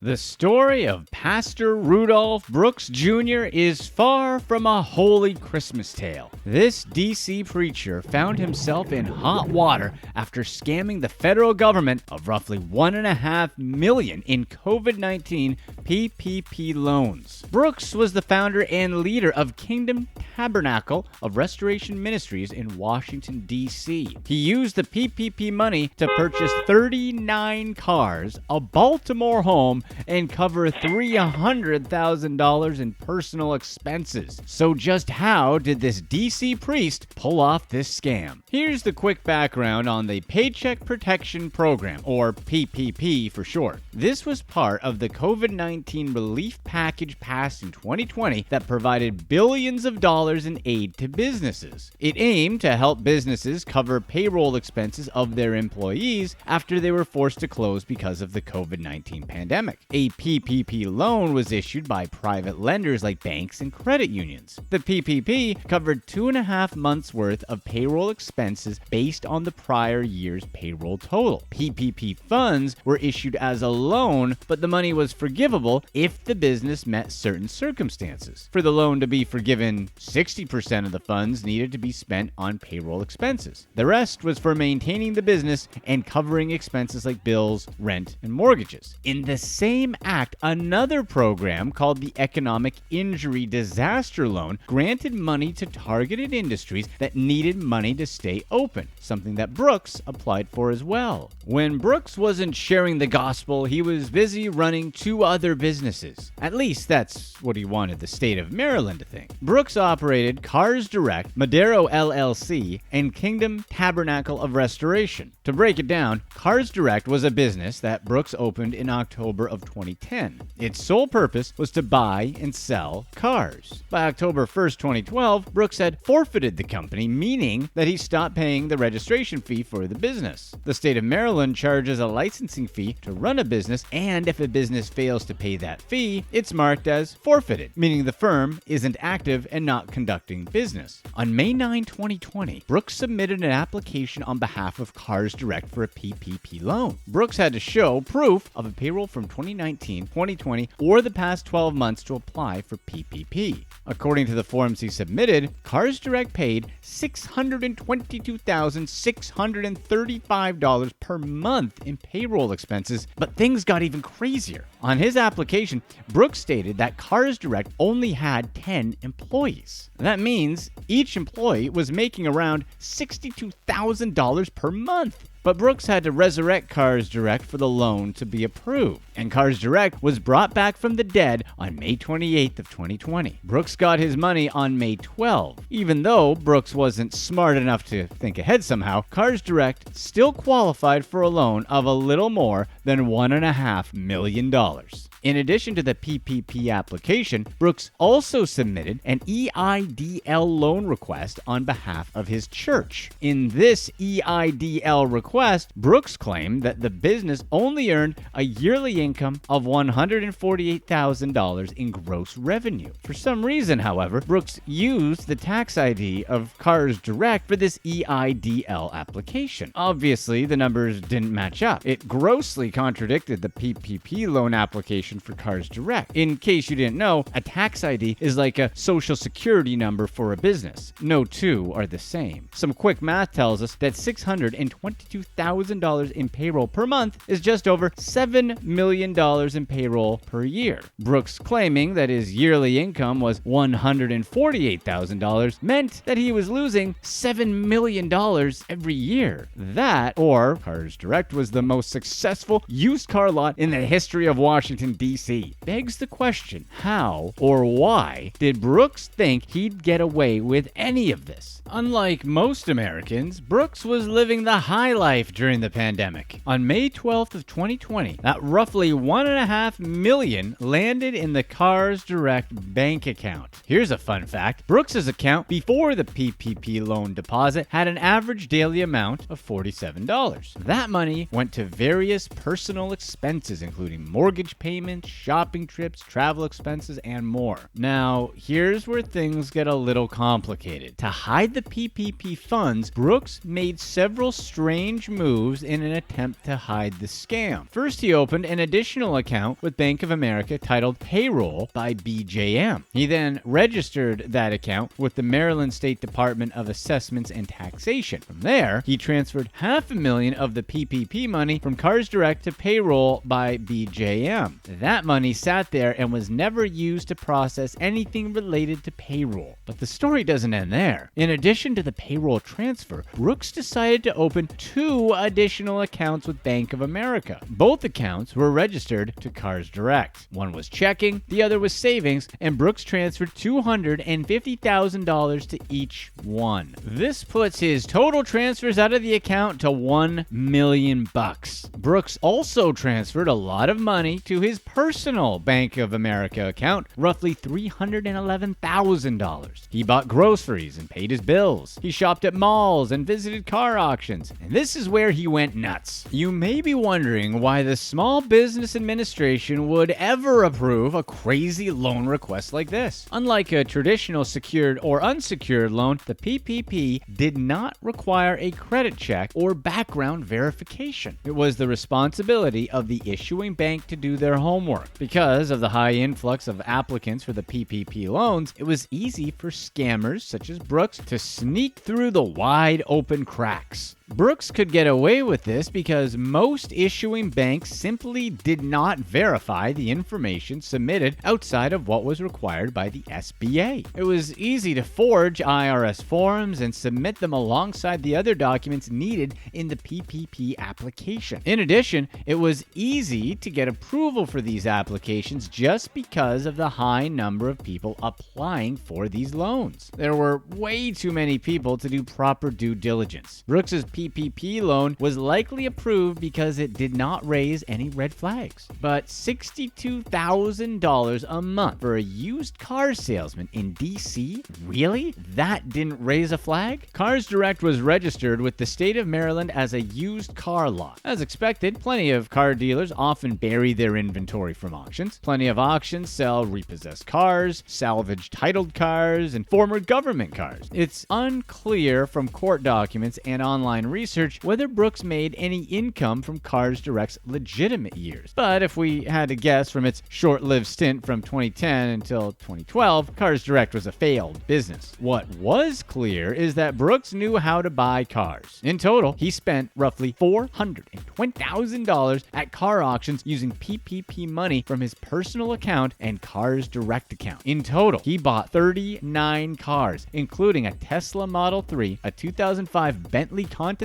The story of Pastor Rudolph Brooks Jr. is far from a holy Christmas tale. This DC preacher found himself in hot water after scamming the federal government of roughly $1.5 million in COVID-19 PPP loans. Brooks was the founder and leader of Kingdom Tabernacle of Restoration Ministries in Washington, D.C. He used the PPP money to purchase 39 cars, a Baltimore home, and cover $300,000 in personal expenses. So just how did this DC priest pull off this scam? Here's the quick background on the Paycheck Protection Program, or PPP for short. This was part of the COVID-19 relief package passed in 2020 that provided billions of dollars in aid to businesses. It aimed to help businesses cover payroll expenses of their employees after they were forced to close because of the COVID-19 pandemic. A PPP loan was issued by private lenders like banks and credit unions. The PPP covered 2.5 months worth of payroll expenses based on the prior year's payroll total. PPP funds were issued as a loan, but the money was forgivable if the business met certain circumstances. For the loan to be forgiven, 60% of the funds needed to be spent on payroll expenses. The rest was for maintaining the business and covering expenses like bills, rent, and mortgages. In the same act, another program called the Economic Injury Disaster Loan granted money to targeted industries that needed money to stay open, something that Brooks applied for as well. When Brooks wasn't sharing the gospel, he was busy running 2 other businesses. At least that's what he wanted the state of Maryland to think. Brooks operated Cars Direct, Madero LLC, and Kingdom Tabernacle of Restoration. To break it down, Cars Direct was a business that Brooks opened in October of 2010. Its sole purpose was to buy and sell cars. By October 1st, 2012, Brooks had forfeited the company, meaning that he stopped paying the registration fee for the business. The state of Maryland charges a licensing fee to run a business, and if a business fails to pay that fee, it's marked as forfeited, meaning the firm isn't active and not conducting business. On May 9, 2020, Brooks submitted an application on behalf of Cars Direct for a PPP loan. Brooks had to show proof of a payroll from 2019, 2020, or the past 12 months to apply for PPP. According to the forms he submitted, Cars Direct paid $622,635 per month in payroll expenses, but things got even crazier. On his application, Brooks stated that Cars Direct only had 10 employees. That means each employee was making around $62,000 per month. But Brooks had to resurrect Cars Direct for the loan to be approved, and Cars Direct was brought back from the dead on May 28th of 2020. Brooks got his money on May 12th. Even though Brooks wasn't smart enough to think ahead somehow, Cars Direct still qualified for a loan of a little more than $1.5 million. In addition to the PPP application, Brooks also submitted an EIDL loan request on behalf of his church. In this EIDL request, Brooks claimed that the business only earned a yearly income of $148,000 in gross revenue. For some reason, however, Brooks used the tax ID of Cars Direct for this EIDL application. Obviously, the numbers didn't match up. It grossly contradicted the PPP loan application for Cars Direct. In case you didn't know, a tax ID is like a social security number for a business. No two are the same. Some quick math tells us that $622,000 in payroll per month is just over $7 million in payroll per year. Brooks claiming that his yearly income was $148,000 meant that he was losing $7 million every year. That, or Cars Direct was the most successful used car lot in the history of Washington, D.C. Begs the question, how or why did Brooks think he'd get away with any of this? Unlike most Americans, Brooks was living the high life during the pandemic. On May 12th of 2020, that roughly $1.5 million landed in the Cars Direct bank account. Here's a fun fact. Brooks's account before the PPP loan deposit had an average daily amount of $47. That money went to various personal expenses, including mortgage payments, shopping trips, travel expenses, and more. Now, here's where things get a little complicated. To hide the PPP funds, Brooks made several strange strange moves in an attempt to hide the scam. First, he opened an additional account with Bank of America titled Payroll by BJM. He then registered that account with the Maryland State Department of Assessments and Taxation. From there, he transferred $500,000 of the PPP money from Cars Direct to Payroll by BJM. That money sat there and was never used to process anything related to payroll. But the story doesn't end there. In addition to the payroll transfer, Brooks decided to open 2 additional accounts with Bank of America. Both accounts were registered to Cars Direct. One was checking, the other was savings, and Brooks transferred $250,000 to each one. This puts his total transfers out of the account to $1 million. Brooks also transferred a lot of money to his personal Bank of America account, roughly $311,000. He bought groceries and paid his bills. He shopped at malls and visited car auctions. And this is where he went nuts. You may be wondering why the Small Business Administration would ever approve a crazy loan request like this. Unlike a traditional secured or unsecured loan, the PPP did not require a credit check or background verification. It was the responsibility of the issuing bank to do their homework. Because of the high influx of applicants for the PPP loans, it was easy for scammers such as Brooks to sneak through the wide open cracks. Brooks could get away with this because most issuing banks simply did not verify the information submitted outside of what was required by the SBA. It was easy to forge IRS forms and submit them alongside the other documents needed in the PPP application. In addition, it was easy to get approval for these applications just because of the high number of people applying for these loans. There were way too many people to do proper due diligence. Brooks's PPP loan was likely approved because it did not raise any red flags. But $62,000 a month for a used car salesman in DC? Really? That didn't raise a flag? Cars Direct was registered with the state of Maryland as a used car lot. As expected, plenty of car dealers often bury their inventory from auctions. Plenty of auctions sell repossessed cars, salvaged titled cars, and former government cars. It's unclear from court documents and online research whether Brooks made any income from Cars Direct's legitimate years. But if we had to guess from its short-lived stint from 2010 until 2012, Cars Direct was a failed business. What was clear is that Brooks knew how to buy cars. In total, he spent roughly $420,000 at car auctions using PPP money from his personal account and Cars Direct account. In total, he bought 39 cars, including a Tesla Model 3, a 2005 Bentley Continental,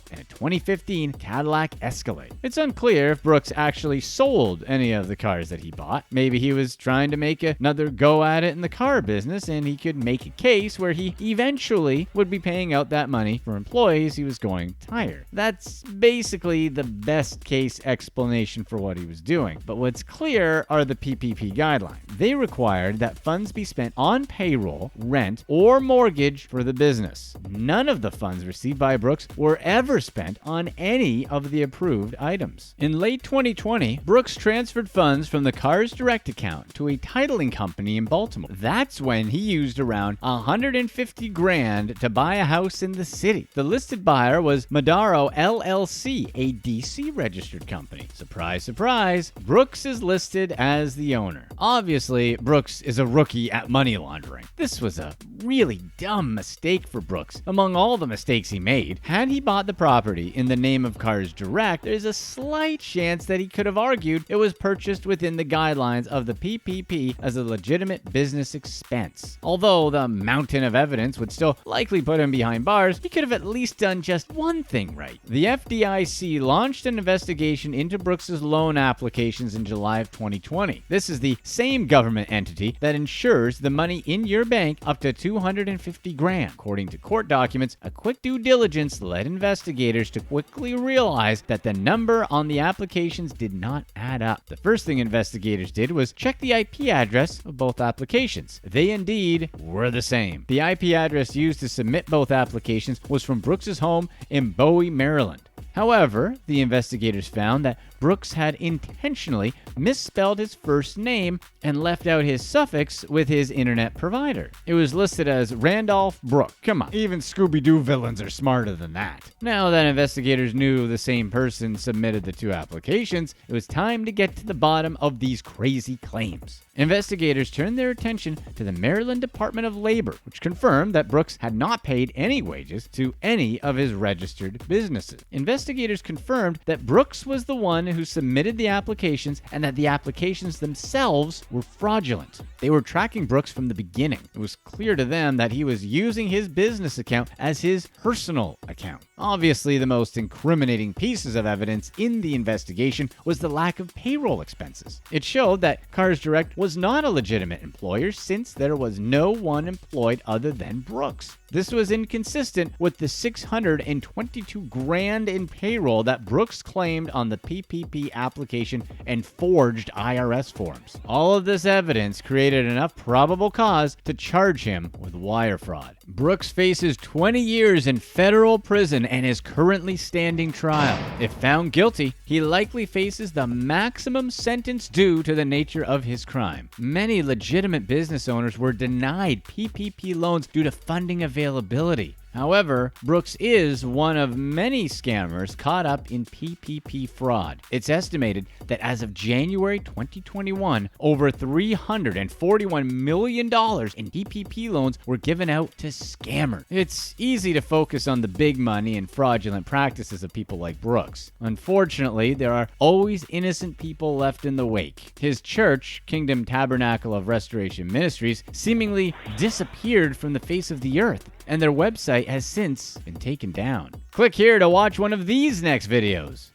and a 2015 Cadillac Escalade. It's unclear if Brooks actually sold any of the cars that he bought. Maybe he was trying to make another go at it in the car business, and he could make a case where he eventually would be paying out that money for employees he was going to hire. That's basically the best case explanation for what he was doing. But what's clear are the PPP guidelines. They required that funds be spent on payroll, rent, or mortgage for the business. None of the funds received by Brooks were ever spent on any of the approved items. In late 2020, Brooks transferred funds from the Cars Direct account to a titling company in Baltimore. That's when he used around $150,000 to buy a house in the city. The listed buyer was Madaro LLC, a DC registered company. Surprise, surprise, Brooks is listed as the owner. Obviously, Brooks is a rookie at money laundering. This was a really dumb mistake for Brooks. Among all the mistakes he made, had he bought the property in the name of Cars Direct, there's a slight chance that he could have argued it was purchased within the guidelines of the PPP as a legitimate business expense. Although the mountain of evidence would still likely put him behind bars, he could have at least done just one thing right. The FDIC launched an investigation into Brooks's loan applications in July of 2020. This is the same government entity that insures the money in your bank up to $250,000. According to court documents, a quick due diligence led investigators to quickly realize that the number on the applications did not add up. The first thing investigators did was check the IP address of both applications. They indeed were the same. The IP address used to submit both applications was from Brooks's home in Bowie, Maryland. However, the investigators found that Brooks had intentionally misspelled his first name and left out his suffix with his internet provider. It was listed as Randolph Brooke. Come on, even Scooby-Doo villains are smarter than that. Now that investigators knew the same person submitted the two applications, it was time to get to the bottom of these crazy claims. Investigators turned their attention to the Maryland Department of Labor, which confirmed that Brooks had not paid any wages to any of his registered businesses. Investigators confirmed that Brooks was the one who submitted the applications and that the applications themselves were fraudulent. They were tracking Brooks from the beginning. It was clear to them that he was using his business account as his personal account. Obviously, the most incriminating pieces of evidence in the investigation was the lack of payroll expenses. It showed that Cars Direct was not a legitimate employer since there was no one employed other than Brooks. This was inconsistent with the $622,000 in payroll that Brooks claimed on the PPP application and forged IRS forms. All of this evidence created enough probable cause to charge him with wire fraud. Brooks faces 20 years in federal prison and is currently standing trial. If found guilty, he likely faces the maximum sentence due to the nature of his crime. Many legitimate business owners were denied PPP loans due to funding availability. However, Brooks is one of many scammers caught up in PPP fraud. It's estimated that as of January 2021, over $341 million in PPP loans were given out to scammers. It's easy to focus on the big money and fraudulent practices of people like Brooks. Unfortunately, there are always innocent people left in the wake. His church, Kingdom Tabernacle of Restoration Ministries, seemingly disappeared from the face of the earth, and their website has since been taken down. Click here to watch one of these next videos.